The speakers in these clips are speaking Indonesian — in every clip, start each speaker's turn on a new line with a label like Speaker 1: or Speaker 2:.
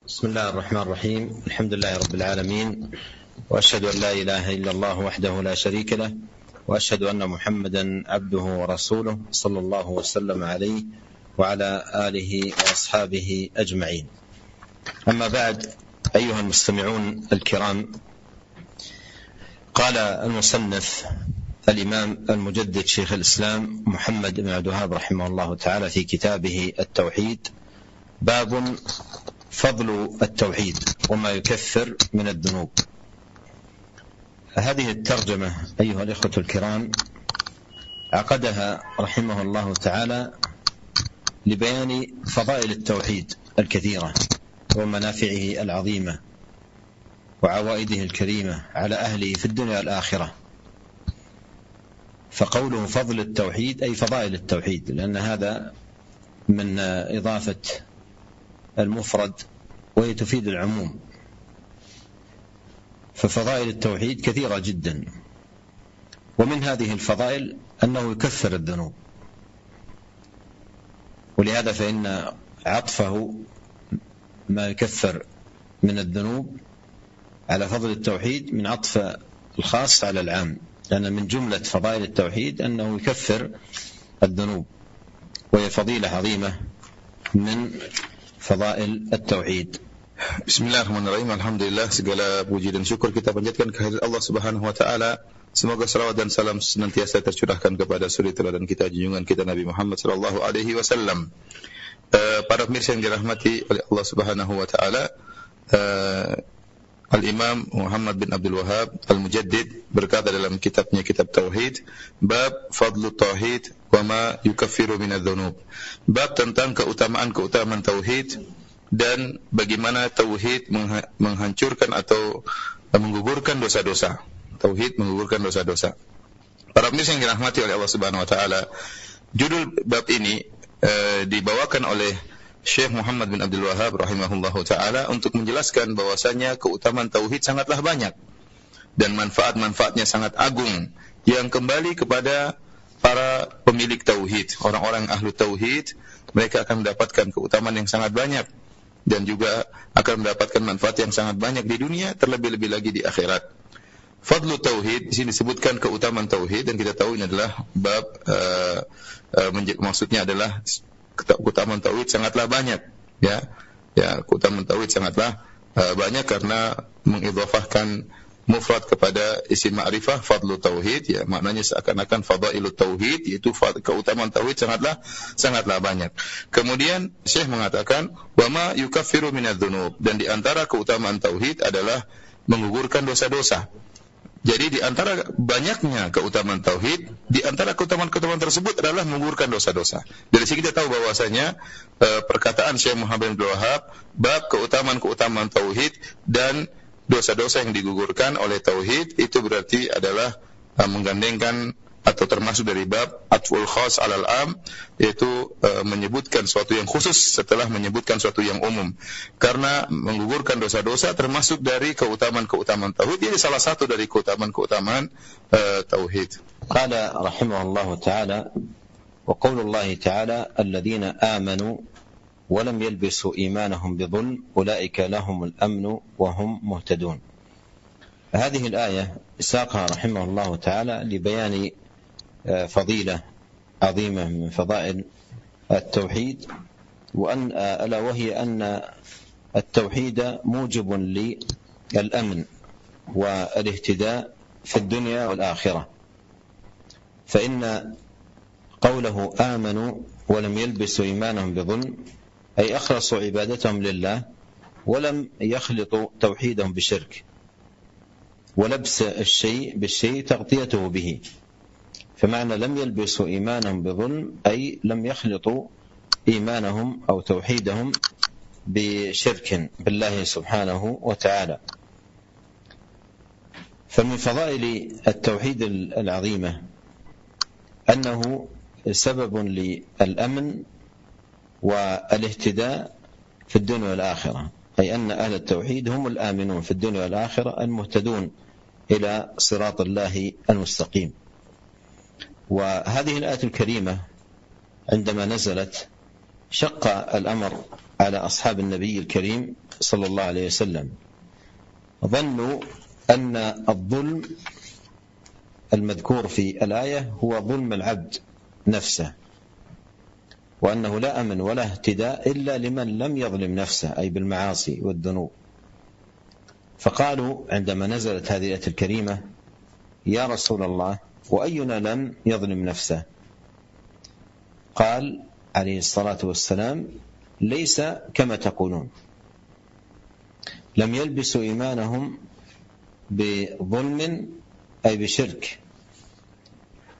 Speaker 1: بسم الله الرحمن الرحيم. الحمد لله رب العالمين، وأشهد أن لا إله إلا الله وحده لا شريك له، وأشهد أن محمدا عبده ورسوله صلى الله وسلم عليه وعلى آله وأصحابه أجمعين. أما بعد، أيها المستمعون الكرام، قال المصنف الإمام المجدد شيخ الإسلام محمد بن عبد الوهاب رحمه الله تعالى في كتابه التوحيد: باب فضل التوحيد وما يكفر من الذنوب. هذه الترجمة أيها الإخوة الكرام عقدها رحمه الله تعالى لبيان فضائل التوحيد الكثيرة ومنافعه العظيمة وعوائده الكريمة على أهله في الدنيا والآخرة. فقوله فضل التوحيد أي فضائل التوحيد، لأن هذا من إضافة المفرد وهي تفيد العموم. ففضائل التوحيد كثيرة جدا، ومن هذه الفضائل أنه يكفر الذنوب، ولهذا فإن عطفه ما يكفر من الذنوب على فضل التوحيد من عطف الخاص على العام، لأن من جملة فضائل التوحيد أنه يكفر الذنوب، وهي فضيلة عظيمة من فضائل التauhid.
Speaker 2: Bismillahirrahmanirrahim. Alhamdulillah, segala puji dan syukur kita panjatkan kehadirat Allah Subhanahu wa taala. Semoga salawat dan salam senantiasa tercurahkan kepada suri teladan kita, junjungan kita Nabi Muhammad sallallahu alaihi wasallam. Para pemirsa yang dirahmati oleh Allah Subhanahu wa taala, Al-Imam Muhammad bin Abdul Wahhab Al-Mujaddid berkata dalam kitabnya, kitab Tauhid, bab fadlu tauhid wa ma yukaffiru minadz-dzunub. Bab tentang keutamaan tauhid dan bagaimana tauhid menghancurkan atau menggugurkan dosa-dosa. Tauhid menggugurkan dosa-dosa. Para pemirsa yang dirahmati oleh Allah Subhanahu wa taala, judul bab ini dibawakan oleh Syekh Muhammad bin Abdul Wahhab rahimahullahu ta'ala untuk menjelaskan bahwasanya keutamaan tauhid sangatlah banyak dan manfaat-manfaatnya sangat agung yang kembali kepada para pemilik tauhid. Orang-orang ahlu tauhid, mereka akan mendapatkan keutamaan yang sangat banyak dan juga akan mendapatkan manfaat yang sangat banyak di dunia, terlebih-lebih lagi di akhirat. Fadlu tauhid, di sini disebutkan keutamaan tauhid, dan kita tahu ini adalah bab maksudnya adalah keutamaan tauhid sangatlah banyak, ya keutamaan tauhid sangatlah banyak karena mengidhafahkan mufrad kepada isim ma'rifah fadlu tauhid, ya maknanya seakan-akan fadailut tauhid, yaitu keutamaan tauhid sangatlah banyak. Kemudian Syekh mengatakan wa ma yukaffiru minadz-dzunub, dan di antara keutamaan tauhid adalah menggugurkan dosa-dosa. Jadi di antara banyaknya keutamaan tauhid, di antara keutamaan-keutamaan tersebut adalah menggugurkan dosa-dosa. Dari sini kita tahu bahwasanya perkataan Syekh Muhammad bin Abdul Wahhab bab keutamaan-keutamaan tauhid dan dosa-dosa yang digugurkan oleh tauhid, itu berarti adalah menggandengkan atau termasuk dari bab atful khas alal am, yaitu menyebutkan suatu yang khusus setelah menyebutkan suatu yang umum. Karena menggugurkan dosa-dosa termasuk dari keutamaan-keutamaan tauhid, ini salah satu dari keutamaan-keutamaan tauhid.
Speaker 1: Qala rahimahullahu ta'ala wa qaulullahi ta'ala alladhina amanu wa lam yalbisu imanahum bidhulm ulaika lahumul amnu wa hum muhtadun. هذه الآية ساقها رحمه الله تعالى لبيان فضيلة عظيمة من فضائل التوحيد، ألا وهي أن التوحيد موجب للأمن والاهتداء في الدنيا والآخرة. فإن قوله آمنوا ولم يلبسوا إيمانهم بظلم أي أخلصوا عبادتهم لله ولم يخلطوا توحيدهم بشرك، ولبس الشيء بالشيء تغطيته به. فمعنى لم يلبسوا إيمانهم بظلم أي لم يخلطوا إيمانهم أو توحيدهم بشرك بالله سبحانه وتعالى. فمن فضائل التوحيد العظيمة أنه سبب للأمن والاهتداء في الدنيا والآخرة، أي أن أهل التوحيد هم الآمنون في الدنيا والآخرة المهتدون إلى صراط الله المستقيم. وهذه الآية الكريمة عندما نزلت شق الأمر على أصحاب النبي الكريم صلى الله عليه وسلم، ظنوا أن الظلم المذكور في الآية هو ظلم العبد نفسه، وأنه لا أمن ولا اهتداء إلا لمن لم يظلم نفسه، أي بالمعاصي والذنوب. فقالوا عندما نزلت هذه الآية الكريمة: يا رسول الله، وأينا لم يظلم نفسه؟ قال عليه الصلاة والسلام: ليس كما تقولون، لم يلبسوا إيمانهم بظلم أي بشرك.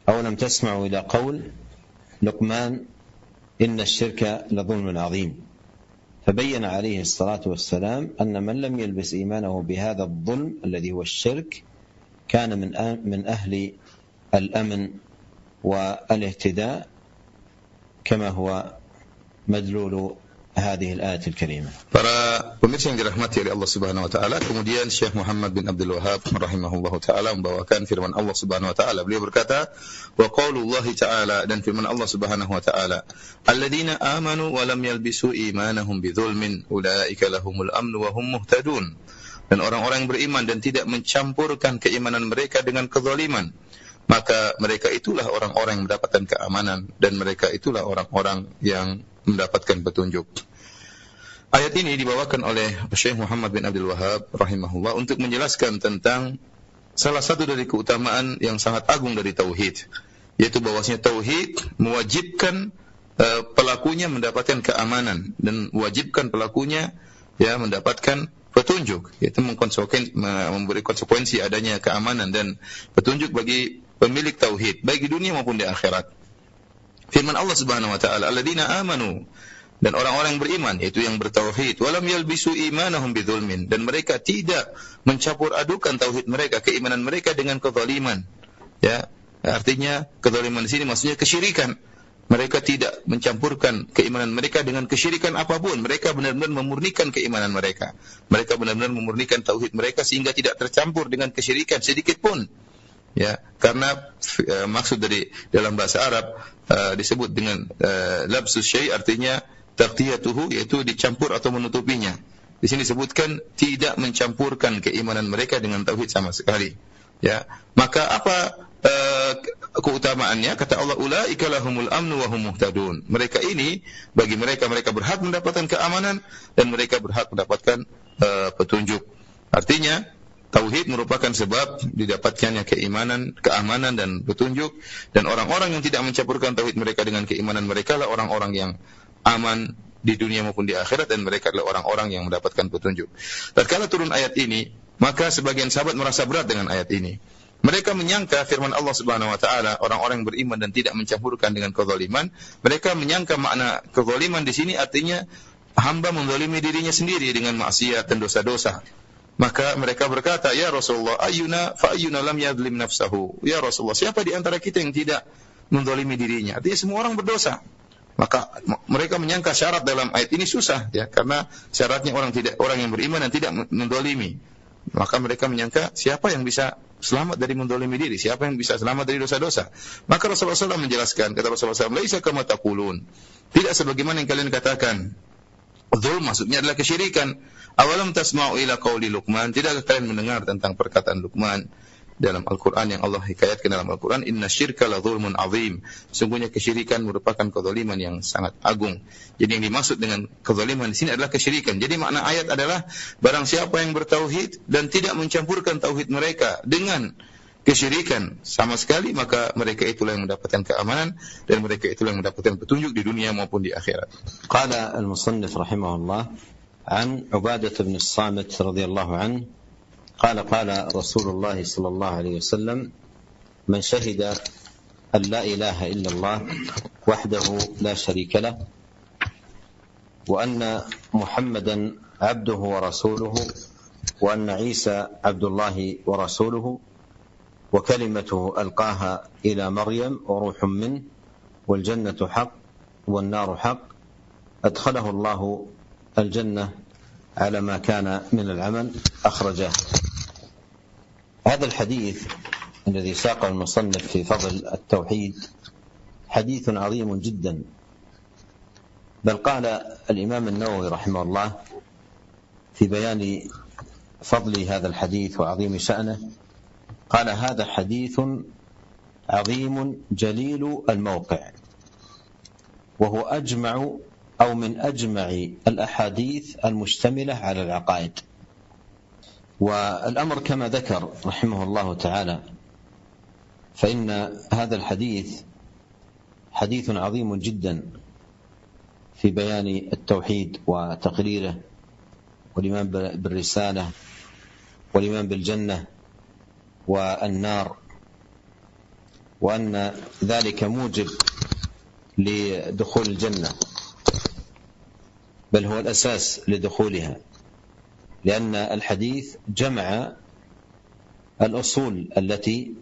Speaker 1: أو لم تسمعوا إلى قول لقمان: إن الشرك لظلم عظيم. فبين عليه الصلاة والسلام أن من لم يلبس إيمانه بهذا الظلم الذي هو الشرك كان من أهل الأمن والاهتداء، كما هو مدلول هذه الآية الكريمة.
Speaker 2: Para pemirsa yang dirahmati oleh Allah Subhanahu wa taala, kemudian Syekh Muhammad bin Abdul Wahhab rahimahullahu taala membawakan firman Allah Subhanahu wa taala. Beliau berkata, wa qaulullahi taala, dan firman Allah Subhanahu wa taala, alladzina amanu wa lam yalbisu imanahum bidzulmin ulaika lahumul amnu wa hum muhtadun. Dan orang-orang yang beriman dan tidak mencampurkan keimanan mereka dengan kezaliman, maka mereka itulah orang-orang yang mendapatkan keamanan, dan mereka itulah orang-orang yang mendapatkan petunjuk. Ayat ini dibawakan oleh Syekh Muhammad bin Abdul Wahhab rahimahullah untuk menjelaskan tentang salah satu dari keutamaan yang sangat agung dari tauhid, yaitu bahwasanya tauhid mewajibkan pelakunya mendapatkan keamanan dan mewajibkan pelakunya mendapatkan petunjuk, yaitu memberi konsekuensi adanya keamanan dan petunjuk bagi pemilik tauhid baik di dunia maupun di akhirat. Firman Allah Subhanahu wa taala, alladzina amanu, dan orang-orang yang beriman, yaitu yang bertauhid, walam yalbisu imanahum bidzulmin, dan mereka tidak mencampur adukan tauhid mereka, keimanan mereka dengan kezaliman. Ya, artinya kezaliman di sini maksudnya kesyirikan. Mereka tidak mencampurkan keimanan mereka dengan kesyirikan apapun. Mereka benar-benar memurnikan keimanan mereka. Mereka benar-benar memurnikan tauhid mereka sehingga tidak tercampur dengan kesyirikan sedikit pun. Ya, karena maksud dari dalam bahasa Arab disebut dengan labsus syai', artinya taqtiyatuhu, yaitu dicampur atau menutupinya. Di sini disebutkan tidak mencampurkan keimanan mereka dengan tauhid sama sekali. Ya, maka apa keutamaannya? Kata Allah, ulaika lahumul amnu wa hum muhtadun. Mereka ini, bagi mereka berhak mendapatkan keamanan dan mereka berhak mendapatkan petunjuk. Artinya tauhid merupakan sebab didapatkannya keimanan, keamanan dan petunjuk, dan orang-orang yang tidak mencampurkan tauhid mereka dengan keimanan mereka lah orang-orang yang aman di dunia maupun di akhirat, dan mereka adalah orang-orang yang mendapatkan petunjuk. Tatkala turun ayat ini, maka sebagian sahabat merasa berat dengan ayat ini. Mereka menyangka firman Allah Subhanahu wa taala, orang-orang yang beriman dan tidak mencampurkan dengan kezaliman, mereka menyangka makna kezaliman di sini artinya hamba menzalimi dirinya sendiri dengan maksiat dan dosa-dosa. Maka mereka berkata, ya Rasulullah, ayyuna lam yadlim nafsahu. Ya Rasulullah, siapa di antara kita yang tidak menzalimi dirinya? Artinya semua orang berdosa. Maka mereka menyangka syarat dalam ayat ini susah, ya, karena syaratnya orang yang beriman dan tidak menzalimi. Maka mereka menyangka siapa yang bisa selamat dari menzalimi diri, siapa yang bisa selamat dari dosa-dosa. Maka Rasulullah SAW menjelaskan, kata Rasulullah SAW, laisa kama taqulun, tidak sebagaimana yang kalian katakan. Dzulm maksudnya adalah kesyirikan. Awalam tasma'u ila qauli Luqman, tidakkah kalian mendengar tentang perkataan Luqman dalam Al-Quran, yang Allah hikayatkan dalam Al-Quran, inna syirka la dzulmun azim, sungguhnya kesyirikan merupakan kezaliman yang sangat agung. Jadi yang dimaksud dengan kezaliman di sini adalah kesyirikan. Jadi makna ayat adalah barang siapa yang bertauhid dan tidak mencampurkan tauhid mereka dengan kesyirikan sama sekali, maka mereka itulah yang mendapatkan keamanan dan mereka itulah yang mendapatkan petunjuk di dunia maupun di akhirat.
Speaker 1: Qala al-musannif rahimahullah an Ubadah bin As-Samit radhiyallahu anhu قال رسول الله صلى الله عليه وسلم من شهد أن لا إله إلا الله وحده لا شريك له وأن محمدا عبده ورسوله وأن عيسى عبد الله ورسوله وكلمته ألقاها إلى مريم وروح منه والجنة حق والنار حق أدخله الله الجنة على ما كان من العمل أخرجه. هذا الحديث الذي ساقه المصنف في فضل التوحيد حديث عظيم جدا، بل قال الإمام النووي رحمه الله في بيان فضل هذا الحديث وعظيم شأنه، قال: هذا حديث عظيم جليل الموقع، وهو أجمع أو من أجمع الأحاديث المشتملة على العقائد. والأمر كما ذكر رحمه الله تعالى، فإن هذا الحديث حديث عظيم جدا في بيان التوحيد وتقريره، والإيمان بالرسالة، والإيمان بالجنة والنار، وأن ذلك موجب لدخول الجنة، بل هو الأساس لدخولها، لأن الحديث جمع الأصول التي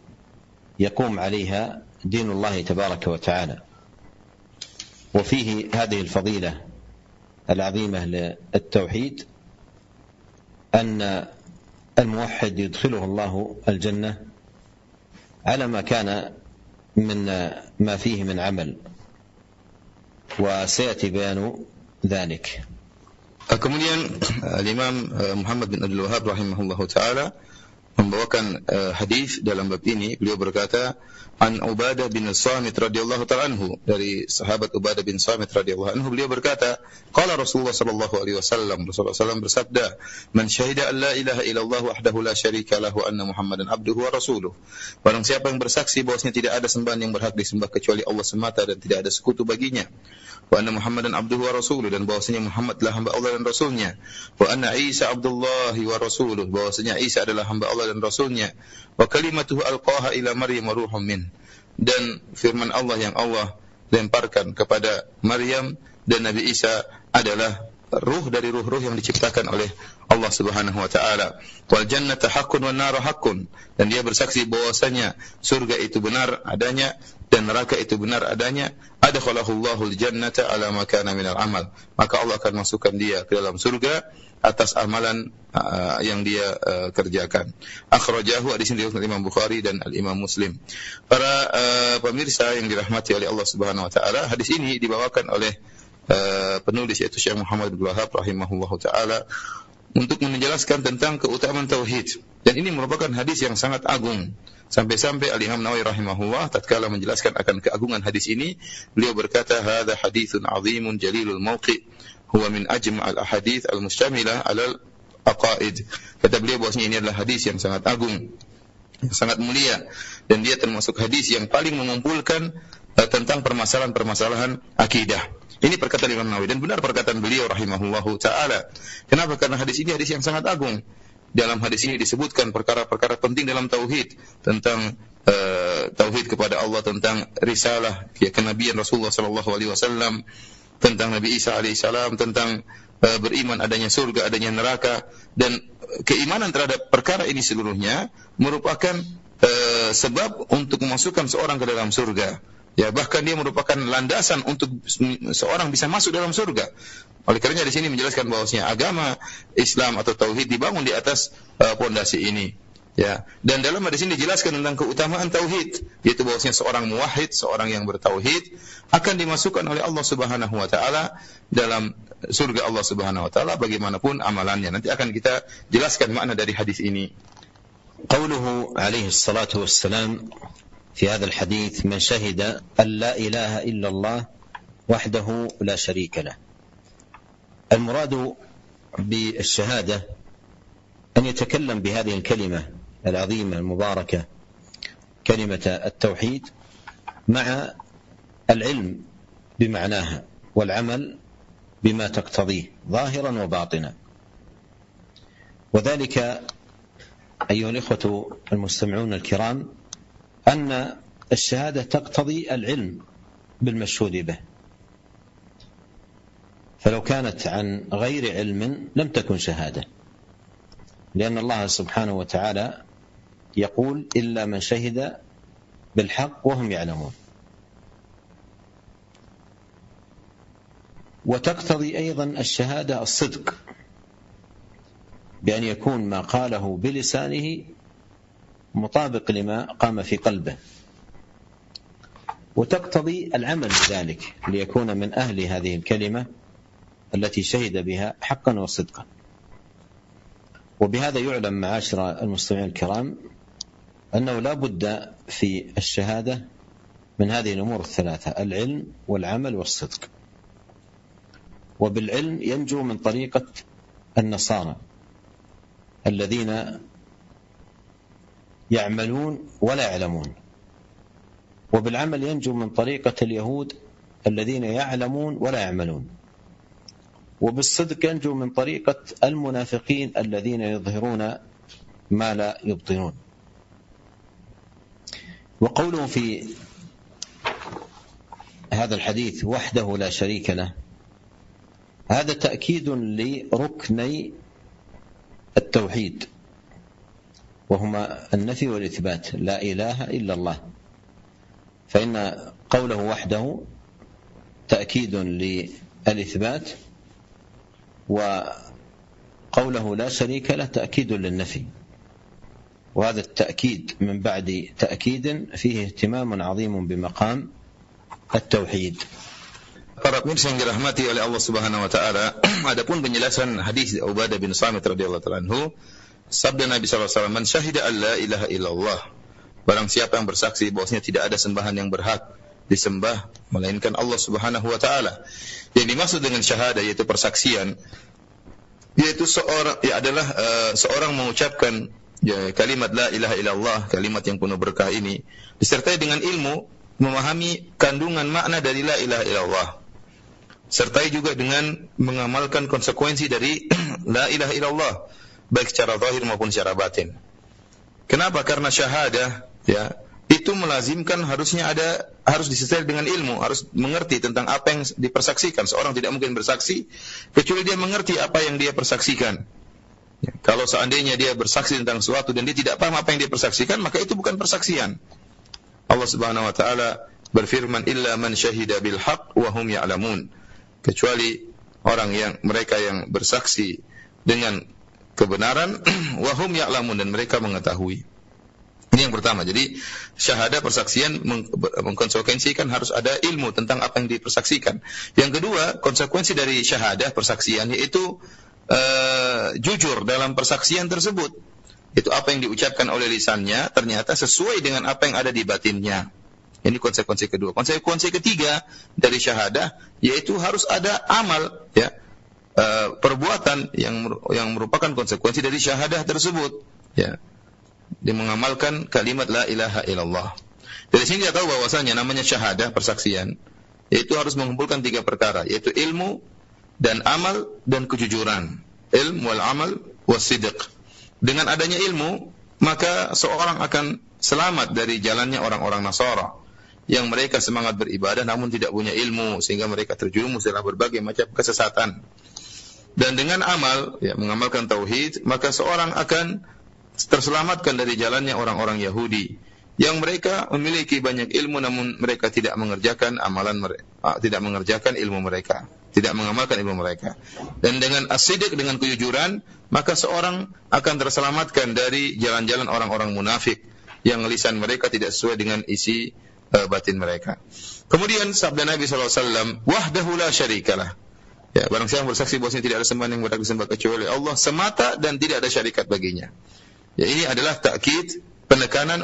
Speaker 1: يقوم عليها دين الله تبارك وتعالى. وفيه هذه الفضيلة العظيمة للتوحيد، أن الموحد يدخله الله الجنة على ما كان من ما فيه من عمل، وسيأتي بيان ذلك.
Speaker 2: Kemudian Imam Muhammad bin Abdul Wahhab rahimahullahu taala membawakan hadis dalam bab ini. Beliau berkata, an Ubadah bin Samit radhiyallahu ta'ala anhu, dari sahabat Ubadah bin Samit radhiyallahu anhu, beliau berkata, qala Rasulullah sallallahu alaihi wasallam, Rasulullah sallallahu bersabda, man syahida an la ilaha illallah wahdahu la syarika lahu anna Muhammadan abduhu wa rasuluh. Barang siapa yang bersaksi bahwasanya tidak ada sembahan yang berhak disembah kecuali Allah semata dan tidak ada sekutu baginya, wa anna Muhammadan abduhu wa rasuluh, dan bahwasanya Muhammad adalah hamba Allah dan rasulnya, wa anna Isa abdullahi wa rasuluh, bahwasanya Isa adalah hamba Allah dan rasulnya, wa kalimatuhu alqaha ila Maryam ruhum min, dan firman Allah yang Allah lemparkan kepada Maryam dan Nabi Isa adalah ruh dari ruh-ruh yang diciptakan oleh Allah Subhanahu wa taala. Wal jannatu haqqun wan naru haqqun, dan dia bersaksi bahwasanya surga itu benar adanya dan neraka itu benar adanya. Adkhalahullahu al-jannata ala ma kana minal amal, maka Allah akan masukkan dia ke dalam surga atas amalan yang dia kerjakan. Akhrajahu, hadis ini diriwayatkan Imam Bukhari dan Al-Imam Muslim. Para pemirsa yang dirahmati oleh Allah Subhanahu wa taala, hadis ini dibawakan oleh penulis yaitu Syekh Muhammad bin Wahhab rahimahullahu taala untuk menjelaskan tentang keutamaan tauhid, dan ini merupakan hadis yang sangat agung. Sampai-sampai Al-Imam Nawawi rahimahullah tatkala menjelaskan akan keagungan hadis ini, beliau berkata, hadza haditsun 'azimun jalilul mawqi' huwa min ajma'al ahadits al-mustamilah 'alal aqaid. Kata beliau bahwasanya ini adalah hadis yang sangat agung, yang sangat mulia, dan dia termasuk hadis yang paling mengumpulkan tentang permasalahan-permasalahan akidah. Ini perkataan Imam Nawawi, dan benar perkataan beliau rahimahullahu taala. Kenapa? Karena hadis ini hadis yang sangat agung. Dalam hadis ini disebutkan perkara-perkara penting dalam tauhid, tentang tauhid kepada Allah, tentang risalah kenabian Rasulullah sallallahu alaihi wasallam, tentang Nabi Isa alaihi salam, tentang beriman adanya surga, adanya neraka, dan keimanan terhadap perkara ini seluruhnya merupakan sebab untuk memasukkan seorang ke dalam surga. Ya, bahkan dia merupakan landasan untuk seorang bisa masuk dalam surga. Oleh karenanya di sini menjelaskan bahwasanya agama Islam atau tauhid dibangun di atas pondasi ini. Ya, dan dalam hadis ini dijelaskan tentang keutamaan tauhid, yaitu bahwasanya seorang muwahhid, seorang yang bertauhid akan dimasukkan oleh Allah Subhanahu wa taala dalam surga Allah Subhanahu wa taala bagaimanapun amalannya. Nanti akan kita jelaskan makna dari hadis ini.
Speaker 1: Qauluhu alaihi salatu wassalam في هذا الحديث من شهد أن لا إله إلا الله وحده لا شريك له. المراد بالشهادة أن يتكلم بهذه الكلمة العظيمة المباركة، كلمة التوحيد، مع العلم بمعناها والعمل بما تقتضيه ظاهرا وباطنا. وذلك أيها الإخوة المستمعون الكرام أن الشهادة تقتضي العلم بالمشهود به، فلو كانت عن غير علم لم تكن شهادة، لأن الله سبحانه وتعالى يقول إلا من شهد بالحق وهم يعلمون. وتقتضي أيضا الشهادة الصدق، بأن يكون ما قاله بلسانه مطابق لما قام في قلبه. وتقتضي العمل بذلك ليكون من أهل هذه الكلمة التي شهد بها حقا وصدقا. وبهذا يعلم معاشر المستمعين الكرام أنه لا بد في الشهادة من هذه الأمور الثلاثة: العلم والعمل والصدق. وبالعلم ينجو من طريقة النصارى الذين يعملون ولا يعلمون، وبالعمل ينجو من طريقة اليهود الذين يعلمون ولا يعملون، وبالصدق ينجو من طريقة المنافقين الذين يظهرون ما لا يبطنون. وقوله في هذا الحديث وحده لا شريك له، هذا تأكيد لركني التوحيد، وهما النفي والإثبات: لا إله إلا الله. فإن قوله وحده تأكيد للإثبات، وقوله لا شريك له تأكيد للنفي. وهذا التأكيد من بعد تأكيد فيه اهتمام عظيم بمقام التauhid.
Speaker 2: Para pemirsa yang dirahmati oleh Allah Subhanahu wa taala, adapun penjelasan hadis Ubadah bin Samit radhiyallahu ta'ala anhu, sabda Nabi sallallahu alaihi wasallam, "Man syahida an la ilaha illallah." Barang siapa yang bersaksi bahwasanya tidak ada sembahan yang berhak disembah melainkan Allah Subhanahu wa taala. Yang dimaksud dengan syahadah yaitu persaksian, yaitu seorang mengucapkan kalimat la ilaha illallah, kalimat yang penuh berkah ini disertai dengan ilmu, memahami kandungan makna dari la ilaha illallah, sertai juga dengan mengamalkan konsekuensi dari la ilaha illallah baik secara zahir maupun secara batin. Kenapa? Karena syahadah itu melazimkan harus disertai dengan ilmu, harus mengerti tentang apa yang dipersaksikan. Seorang tidak mungkin bersaksi kecuali dia mengerti apa yang dia persaksikan. Kalau seandainya dia bersaksi tentang sesuatu dan dia tidak paham apa yang dia persaksikan, maka itu bukan persaksian. Allah Subhanahu wa taala berfirman, "Illa man syahida bil haqq wa hum ya'lamun." Kecuali mereka yang bersaksi dengan kebenaran, wa hum ya'lamun, dan mereka mengetahui. Ini yang pertama. Jadi syahadah persaksian mengkonsekuensikan harus ada ilmu tentang apa yang dipersaksikan. Yang kedua, konsekuensi dari syahadah persaksian yaitu jujur dalam persaksian tersebut. Itu apa yang diucapkan oleh lisannya ternyata sesuai dengan apa yang ada di batinnya. Ini konsekuensi kedua. Konsekuensi ketiga dari syahadah yaitu harus ada amal, perbuatan yang merupakan konsekuensi dari syahadah tersebut. Dia mengamalkan kalimat la ilaha illallah. Dari sini kita tahu bahwasanya namanya syahadah persaksian yaitu harus mengumpulkan 3 perkara, yaitu ilmu dan amal dan kejujuran. Ilmu wal amal was sidq. Dengan adanya ilmu, maka seorang akan selamat dari jalannya orang-orang Nasara yang mereka semangat beribadah namun tidak punya ilmu, sehingga mereka terjerumus dalam berbagai macam kesesatan. Dan dengan amal, mengamalkan tauhid, maka seorang akan terselamatkan dari jalannya orang-orang Yahudi yang mereka memiliki banyak ilmu namun mereka tidak mengerjakan tidak mengerjakan ilmu mereka, tidak mengamalkan ilmu mereka. Dan dengan as-sidq, dengan kejujuran, maka seorang akan terselamatkan dari jalan-jalan orang-orang munafik yang lisan mereka tidak sesuai dengan isi batin mereka. Kemudian sabda Nabi SAW, wahdahu la syarikalah. Barang siapa bersaksi bahwasanya tidak ada sembahan yang berhak disembah kecuali Allah semata dan tidak ada syarikat baginya. Ini adalah takkid, penekanan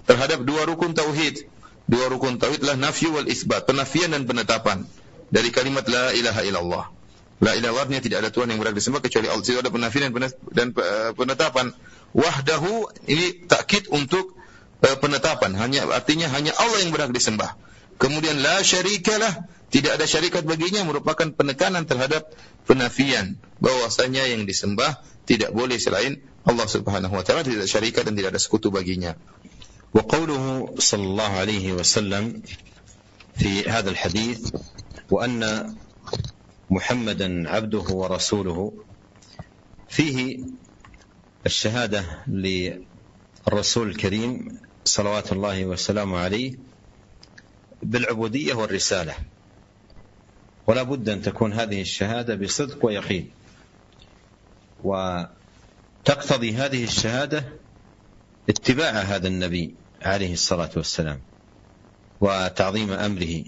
Speaker 2: terhadap 2 rukun tauhid. 2 rukun tauhid adalah nafyu wal isbat, penafian dan penetapan dari kalimat la ilaha illallah. La ilaha illallah, artinya tidak ada Tuhan yang berhak disembah kecuali Allah. Tidak ada penafian dan penetapan. Wahdahu, ini takkid untuk penetapan, artinya hanya Allah yang berhak disembah. Kemudian la syarikalah, tidak ada syarikat baginya, merupakan penekanan terhadap penafian, bahwasanya yang disembah tidak boleh selain Allah Subhanahu wa taala, tidak ada syarikat dan tidak ada sekutu baginya.
Speaker 1: Wa qawluhu sallallahu alaihi wasallam fi hadzal hadits wa anna Muhammadan 'abduhu wa rasuluhu, fihi الشهادة للرسول الكريم صلوات الله وسلامه عليه بالعبودية والرسالة، ولا بد أن تكون هذه الشهادة بصدق ويقين، وتقتضي هذه الشهادة اتباع هذا النبي عليه الصلاة والسلام، وتعظيم أمره،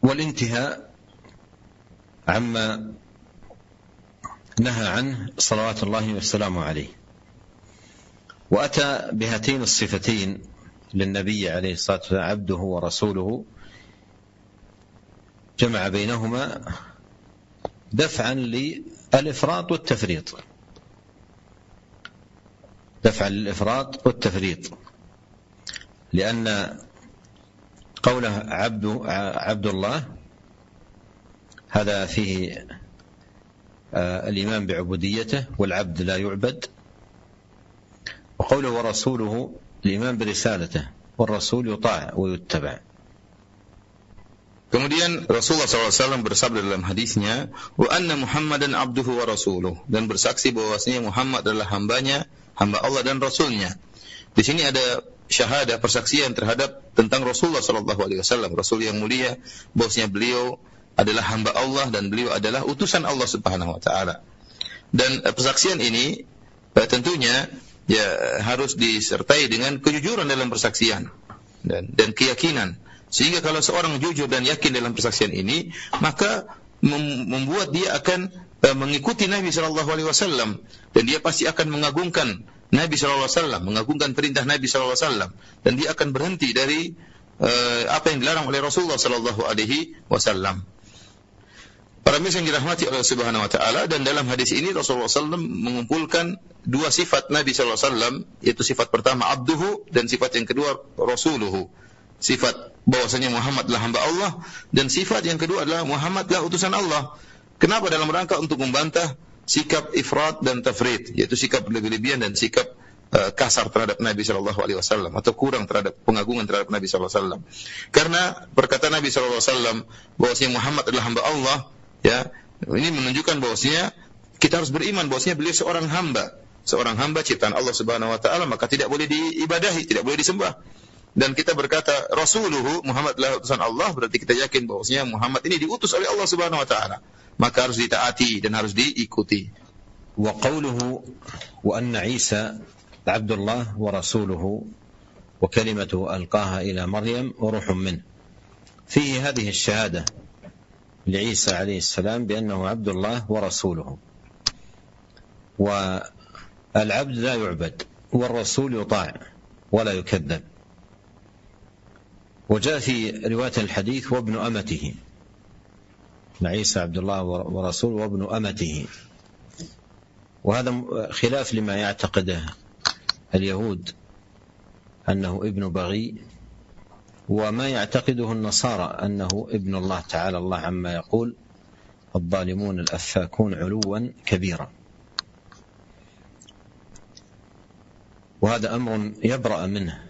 Speaker 1: والانتهاء عما نهى عنه صلوات الله وسلامه عليه. وأتى بهاتين الصفتين للنبي عليه الصلاة والسلام عبده ورسوله، جمع بينهما دفعا للإفراط والتفريط، دفعا للإفراط والتفريط، لأن قوله عبد الله هذا فيه الإيمان بعبوديته، والعبد لا يعبد. وقوله ورسوله الإيمان برسالته، والرسول يطاع ويتبع.
Speaker 2: Kemudian Rasulullah SAW bersabda dalam hadisnya, wa anna Muhammadan abduhu wa rasuluh, dan bersaksi bahwasanya Muhammad adalah hambanya, hamba Allah dan Rasulnya. Di sini ada syahadah, persaksian terhadap tentang Rasulullah SAW, Rasul yang mulia, bahwasanya beliau adalah hamba Allah dan beliau adalah utusan Allah Subhanahu Wa Taala. Dan persaksian ini tentunya ya harus disertai dengan kejujuran dalam persaksian dan keyakinan. Sehingga kalau seorang jujur dan yakin dalam persaksian ini, maka membuat dia akan mengikuti Nabi SAW, dan dia pasti akan mengagungkan Nabi SAW, mengagungkan perintah Nabi SAW, dan dia akan berhenti dari apa yang dilarang oleh Rasulullah SAW. Para mirsa yang dirahmati oleh Subhanahu Wa Taala, dan dalam hadis ini Rasulullah SAW mengumpulkan dua sifat Nabi SAW, yaitu sifat pertama abduhu, dan sifat yang kedua rasuluhu. Sifat bahwasanya Muhammad adalah hamba Allah, dan sifat yang kedua adalah Muhammad adalah utusan Allah. Kenapa? Dalam rangka untuk membantah sikap ifrat dan tafrid, yaitu sikap berlebih-lebihan dan sikap kasar terhadap Nabi SAW, atau kurang terhadap pengagungan terhadap Nabi SAW. Karena perkataan Nabi SAW bahwasanya Muhammad adalah hamba Allah, ya, ini menunjukkan bahwasanya kita harus beriman bahwasanya beliau seorang hamba ciptaan Allah Subhanahu Wa Taala, maka tidak boleh diibadahi, tidak boleh disembah. Dan kita berkata rasuluhu, Muhammad adalah utusan Allah, berarti kita yakin bahwasanya Muhammad ini diutus oleh Allah Subhanahu Wa Taala, maka harus ditaati dan harus diikuti.
Speaker 1: Wa qawluhu wa anna Isa Abdullah wa rasuluhu wa kalimatuhu alqaha ila Maryam wa ruhun min. Fihi hadhihi ash-shahada لعيسى عليه السلام بأنه عبد الله ورسوله. والعبد لا يعبد، والرسول يطاع ولا يكذب. وجاء في رواية الحديث وابن أمته، عيسى عبد الله ورسوله وابن أمته، وهذا خلاف لما يعتقده اليهود أنه ابن بغي، وما يعتقده النصارى أنه ابن الله تعالى الله عما يقول الظالمون الأفاكون علوا كبيرا. وهذا أمر يبرأ منه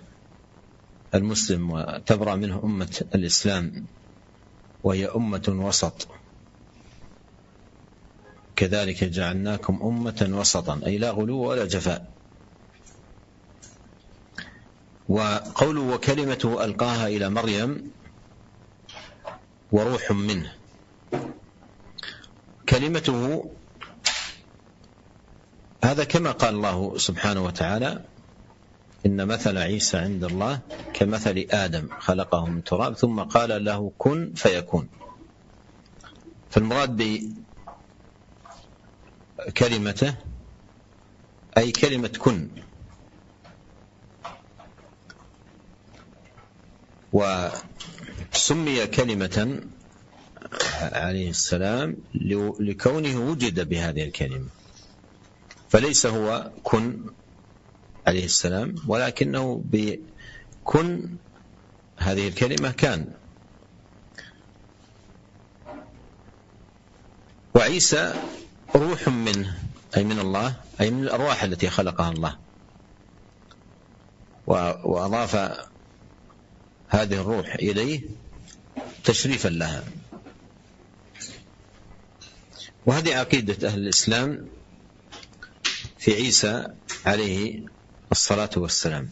Speaker 1: المسلم وتبرأ منه أمة الإسلام، وهي أمة وسط. كذلك جعلناكم أمة وسطا، أي لا غلو ولا جفاء. وقوله وكلمته ألقاها إلى مريم وروح منه، كلمته هذا كما قال الله سبحانه وتعالى إن مثل عيسى عند الله كمثل آدم خلقه من تراب ثم قال له كن فيكون. فالمراد بكلمته أي كلمة كن. وسمي كلمة عليه السلام لكونه وجد بهذه الكلمة، فليس هو كن عليه السلام، ولكنه بكن هذه الكلمة كان. وعيسى روح منه، أي من الله، أي من الأرواح التي خلقها الله، وأضاف هذه الروح إليه تشريفا لها. وهذه عقيدة أهل الإسلام في عيسى عليه الصلاة والسلام.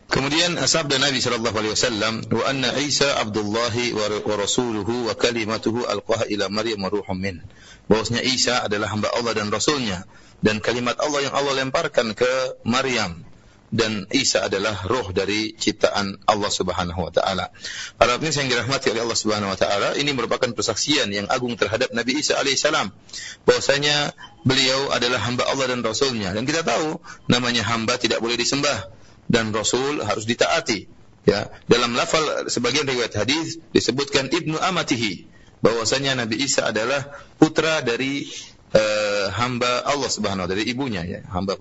Speaker 2: Kemudian sabda Nabi SAW, wa anna Isa Abdullahi wa rasuluhu wa kalimatuhu alqaha ila Maryam wa ruhum min. Bahwasanya Isa adalah hamba Allah dan rasulnya, dan kalimat Allah yang Allah lemparkan ke Maryam, dan Isa adalah ruh dari ciptaan Allah Subhanahu wa taala. Para pemirsa yang dirahmati oleh Allah Subhanahu wa taala, ini merupakan persaksian yang agung terhadap Nabi Isa alaihissalam, bahwasanya beliau adalah hamba Allah dan Rasulnya. Dan kita tahu namanya hamba tidak boleh disembah dan Rasul harus ditaati. Ya, dalam lafal sebagian riwayat hadis disebutkan ibnu amatihi, bahwasanya Nabi Isa adalah putra dari hamba Allah Subhanahu wa taala, dari ibunya, ya, hamba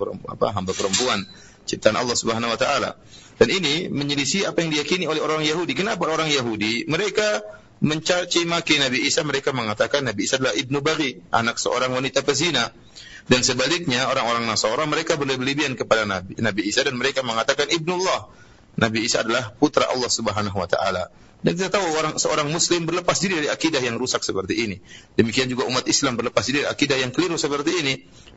Speaker 2: perempuan ciptaan Allah Subhanahu wa taala. Dan ini menyelisih apa yang diyakini oleh orang Yahudi. Kenapa orang Yahudi mereka mencaci maki Nabi Isa, mereka mengatakan Nabi Isa adalah ibnu baghi, anak seorang wanita pezina. Dan sebaliknya orang-orang Nasara mereka berlebihan kepada Nabi Isa dan mereka mengatakan ibnullah. Nabi Isa adalah putra Allah Subhanahu wa taala. Dan kita tahu seorang muslim berlepas diri dari akidah yang rusak seperti ini. Demikian juga umat Islam berlepas diri dari akidah yang keliru seperti ini,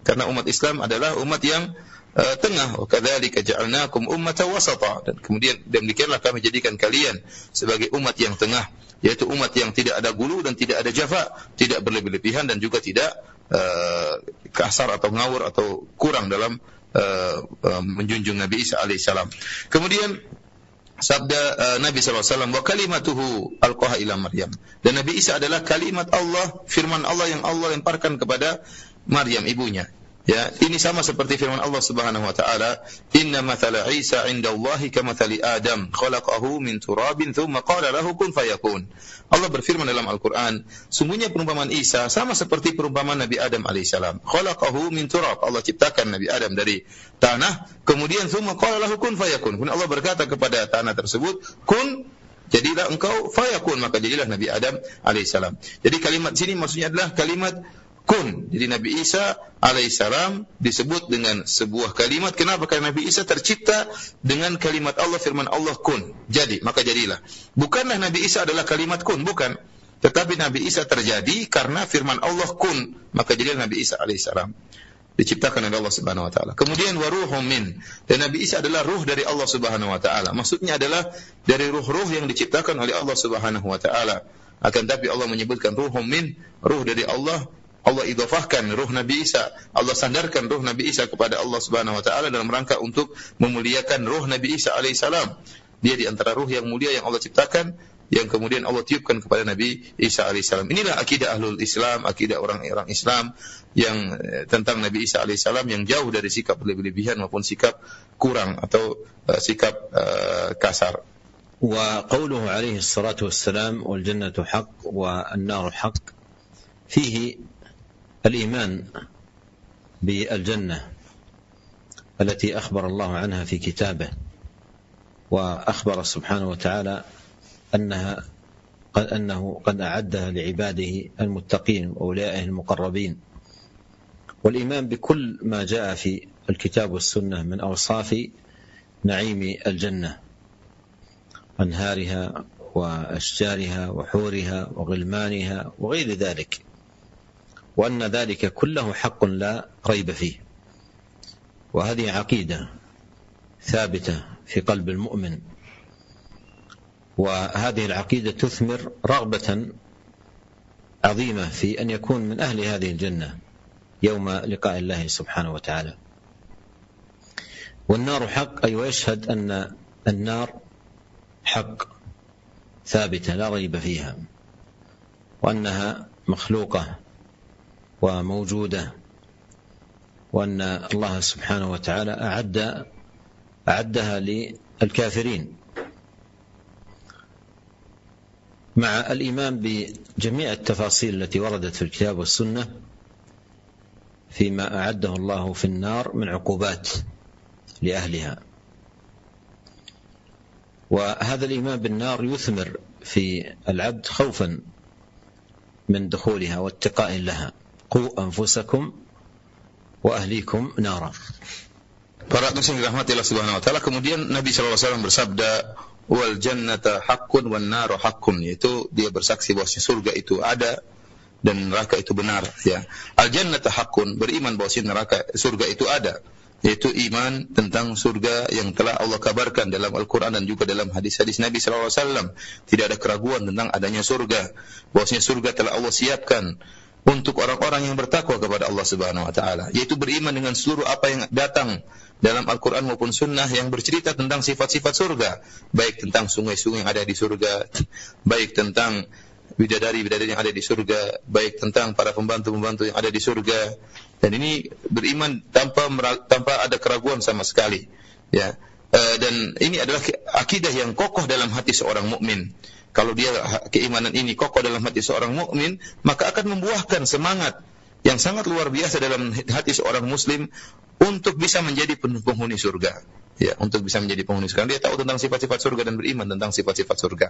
Speaker 2: karena umat Islam adalah umat yang tengah. Wa kadzalika ja'alnakum ummatan wasata. Dan kemudian demikianlah kami jadikan kalian sebagai umat yang tengah, yaitu umat yang tidak ada gulu dan tidak ada jafa, tidak berlebih-lebihan dan juga tidak kasar atau ngawur atau kurang dalam menjunjung Nabi Isa alaihissalam. Kemudian sabda Nabi SAW, wa kalimatuhu alqaha ila Maryam. Dan Nabi Isa adalah kalimat Allah, firman Allah yang Allah lemparkan kepada Maryam ibunya. Ya, ini sama seperti firman Allah Subhanahu wa taala, "Inna mathala Isa 'indallahi kamathali Adam, khalaqahu min turabin tsumma qala lahu kun fayakun." Allah berfirman dalam Al-Qur'an, sungguhnya perumpamaan Isa sama seperti perumpamaan Nabi Adam alaihissalam. Khalaqahu min turab, Allah ciptakan Nabi Adam dari tanah, kemudian tsumma qala lahu kun fayakun. Kemudian Allah berkata kepada tanah tersebut, "Kun, jadilah engkau, fayakun," maka jadilah Nabi Adam alaihissalam. Jadi kalimat sini maksudnya adalah kalimat kun. Jadi Nabi Isa alaihissalam disebut dengan sebuah kalimat. Kenapa? Karena Nabi Isa tercipta dengan kalimat Allah, firman Allah, kun. Jadi, maka jadilah. Bukanlah Nabi Isa adalah kalimat kun, bukan. Tetapi Nabi Isa terjadi karena firman Allah, kun. Maka jadilah Nabi Isa alaihissalam. Diciptakan oleh Allah Subhanahu wa taala. Kemudian wa ruhum min. Dan Nabi Isa adalah ruh dari Allah Subhanahu wa taala. Maksudnya adalah dari ruh-ruh yang diciptakan oleh Allah Subhanahu wa taala. Akan tapi Allah menyebutkan ruhum min, ruh dari Allah. Allah idhafahkan ruh Nabi Isa, Allah sandarkan ruh Nabi Isa kepada Allah Subhanahu wa taala dalam rangka untuk memuliakan ruh Nabi Isa alaihissalam. Dia di antara ruh yang mulia yang Allah ciptakan, yang kemudian Allah tiupkan kepada Nabi Isa alaihissalam. Inilah akidah ahlul Islam, akidah orang-orang Islam yang tentang Nabi Isa alaihissalam, yang jauh dari sikap berlebihan maupun sikap kurang atau sikap kasar.
Speaker 1: Wa qawluhu alaihi salatu wassalam wal jannatu haqq wa an-naru haqq, fihi الإيمان بالجنة التي أخبر الله عنها في كتابه، وأخبر سبحانه وتعالى أنه قد أعدها لعباده المتقين وأولئك المقربين، والإيمان بكل ما جاء في الكتاب والسنة من أوصاف نعيم الجنة، أنهارها وأشجارها وحورها وغلمانها وغير ذلك، وأن ذلك كله حق لا ريب فيه. وهذه عقيدة ثابتة في قلب المؤمن، وهذه العقيدة تثمر رغبة عظيمة في أن يكون من أهل هذه الجنة يوم لقاء الله سبحانه وتعالى. والنار حق، أي ويشهد أن النار حق ثابتة لا ريب فيها، وأنها مخلوقة وموجودة، وأن الله سبحانه وتعالى أعدها للكافرين، مع الإيمان بجميع التفاصيل التي وردت في الكتاب والسنة فيما أعده الله في النار من عقوبات لأهلها. وهذا الإيمان بالنار يثمر في العبد خوفا من دخولها واتقاء لها. قوا أنفسكم وأهليكم نارا.
Speaker 2: Para muslim dirahmati Allah Subhanahu wa taala, kemudian Nabi sallallahu alaihi wasallam bersabda, wal jannata haqqun wan naru haqqun, yaitu dia bersaksi bahwa surga itu ada dan neraka itu benar, ya. Al jannata haqqun, beriman bahwa surga itu ada, yaitu iman tentang surga yang telah Allah kabarkan dalam Al-Qur'an dan juga dalam hadis-hadis Nabi sallallahu alaihi wasallam. Tidak ada keraguan tentang adanya surga, bahwasanya surga telah Allah siapkan untuk orang-orang yang bertakwa kepada Allah Subhanahu wa taala, yaitu beriman dengan seluruh apa yang datang dalam Al-Qur'an maupun sunnah yang bercerita tentang sifat-sifat surga, baik tentang sungai-sungai yang ada di surga, baik tentang bidadari-bidadari yang ada di surga, baik tentang para pembantu-pembantu yang ada di surga. Dan ini beriman tanpa ada keraguan sama sekali, ya. Dan ini adalah akidah yang kokoh dalam hati seorang mukmin. Kalau dia keimanan ini kokoh dalam hati seorang mukmin, maka akan membuahkan semangat yang sangat luar biasa dalam hati seorang muslim untuk bisa menjadi penghuni surga. Ya, untuk bisa menjadi penghuni surga. Dia tahu tentang sifat-sifat surga dan beriman tentang sifat-sifat surga.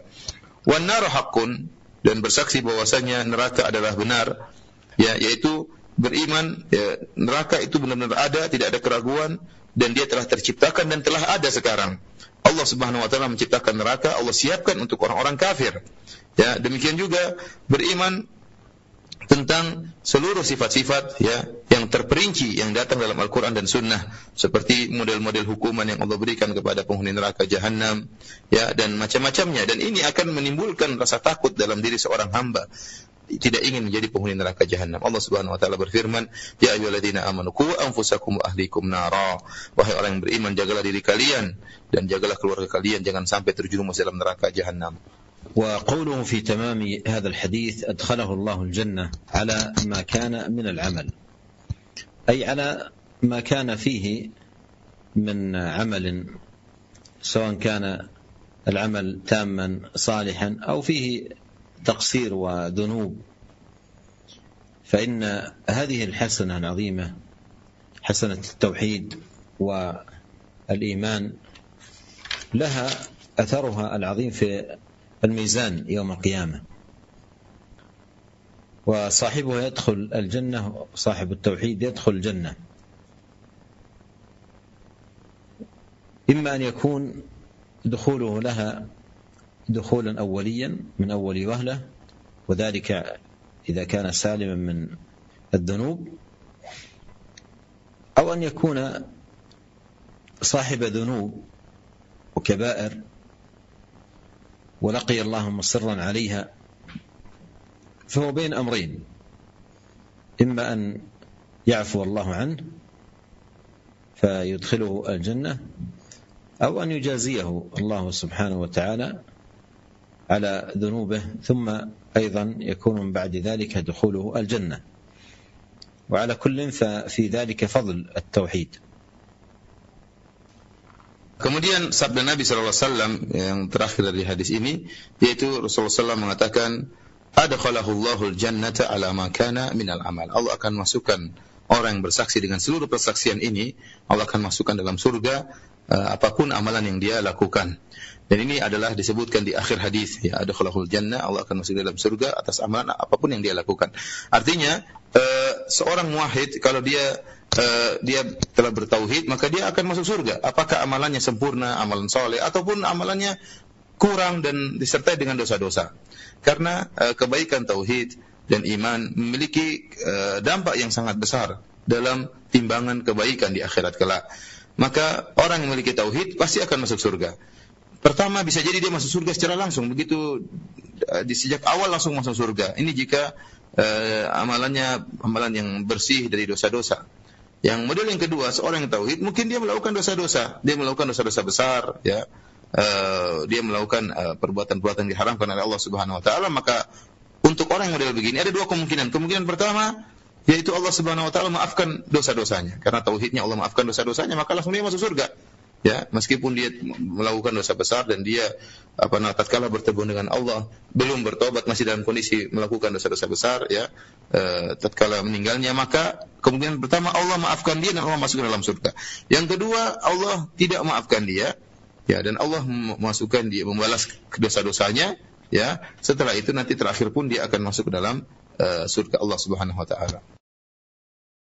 Speaker 2: Wan naru haqqun, dan bersaksi bahwasanya neraka adalah benar, ya, yaitu beriman, ya, neraka itu benar-benar ada, tidak ada keraguan, dan dia telah terciptakan dan telah ada sekarang. Allah Subhanahu wa taala menciptakan neraka, Allah siapkan untuk orang-orang kafir. Ya, demikian juga beriman tentang seluruh sifat-sifat, ya, yang terperinci yang datang dalam Al-Qur'an dan Sunnah, seperti model-model hukuman yang Allah berikan kepada penghuni neraka Jahannam, ya, dan macam-macamnya. Dan ini akan menimbulkan rasa takut dalam diri seorang hamba, tidak ingin menjadi penghuni neraka Jahannam. Allah Subhanahu wa taala berfirman, "Ya ayyuhalladzina amanu qu anfusakum wa ahlikum nara." Wahai orang yang beriman, jagalah diri kalian dan jagalah keluarga kalian jangan sampai terjerumus dalam neraka Jahannam.
Speaker 1: وقوله في تمام هذا الحديث أدخله الله الجنة على ما كان من العمل، أي على ما كان فيه من عمل، سواء كان العمل تاما صالحا أو فيه تقصير وذنوب، فإن هذه الحسنة العظيمة، حسنة التوحيد والإيمان، لها أثرها العظيم في الميزان يوم القيامة، وصاحبها يدخل الجنة، صاحب التوحيد يدخل الجنة، إما أن يكون دخوله لها دخولا أوليا من أول وهلة، وذلك إذا كان سالما من الذنوب، أو أن يكون صاحب ذنوب وكبائر ولقي الله مصرا عليها، فهو بين أمرين، إما أن يعفو الله عنه فيدخله الجنة، أو أن يجازيه الله سبحانه وتعالى على ذنوبه، ثم أيضا يكون من بعد ذلك دخوله الجنة. وعلى كل ففي ذلك فضل التوحيد.
Speaker 2: Kemudian sabda Nabi SAW yang terakhir dari hadis ini, yaitu Rasulullah SAW mengatakan, "Adkhalahullahu al-jannata ala ma kana minal amal." Allah akan masukkan orang yang bersaksi dengan seluruh persaksian ini, Allah akan masukkan dalam surga apapun amalan yang dia lakukan. Dan ini adalah disebutkan di akhir hadis, ya, adkhalahul jannah, Allah akan masuk dalam surga atas amalan apapun yang dia lakukan. Artinya seorang muwahhid kalau dia telah bertauhid, maka dia akan masuk surga. Apakah amalannya sempurna, amalan soleh, ataupun amalannya kurang dan disertai dengan dosa-dosa. Karena kebaikan tauhid dan iman memiliki dampak yang sangat besar dalam timbangan kebaikan di akhirat kelak. Maka orang yang memiliki tauhid pasti akan masuk surga. Pertama, bisa jadi dia masuk surga secara langsung, begitu di sejak awal langsung masuk surga. Ini jika amalan yang bersih dari dosa-dosa. Yang model yang kedua, seorang yang tauhid mungkin dia melakukan dosa-dosa, dia melakukan dosa-dosa besar, ya, dia melakukan perbuatan-perbuatan yang diharamkan oleh Allah Subhanahu Wa Taala. Maka untuk orang yang model begini ada dua kemungkinan. Kemungkinan pertama, yaitu Allah Subhanahu Wa Taala maafkan dosa-dosanya, karena tauhidnya Allah maafkan dosa-dosanya, maka langsung dia masuk surga. Ya, meskipun dia melakukan dosa besar dan dia tatkala bertemu dengan Allah belum bertobat, masih dalam kondisi melakukan dosa-dosa besar, ya, tatkala meninggalnya, maka kemungkinan pertama Allah maafkan dia dan Allah masukkan dalam surga. Yang kedua, Allah tidak maafkan dia, ya, dan Allah memasukkan dia, membalas dosa-dosanya, ya. Setelah itu nanti terakhir pun dia akan masuk ke dalam surga Allah Subhanahu Wa Taala.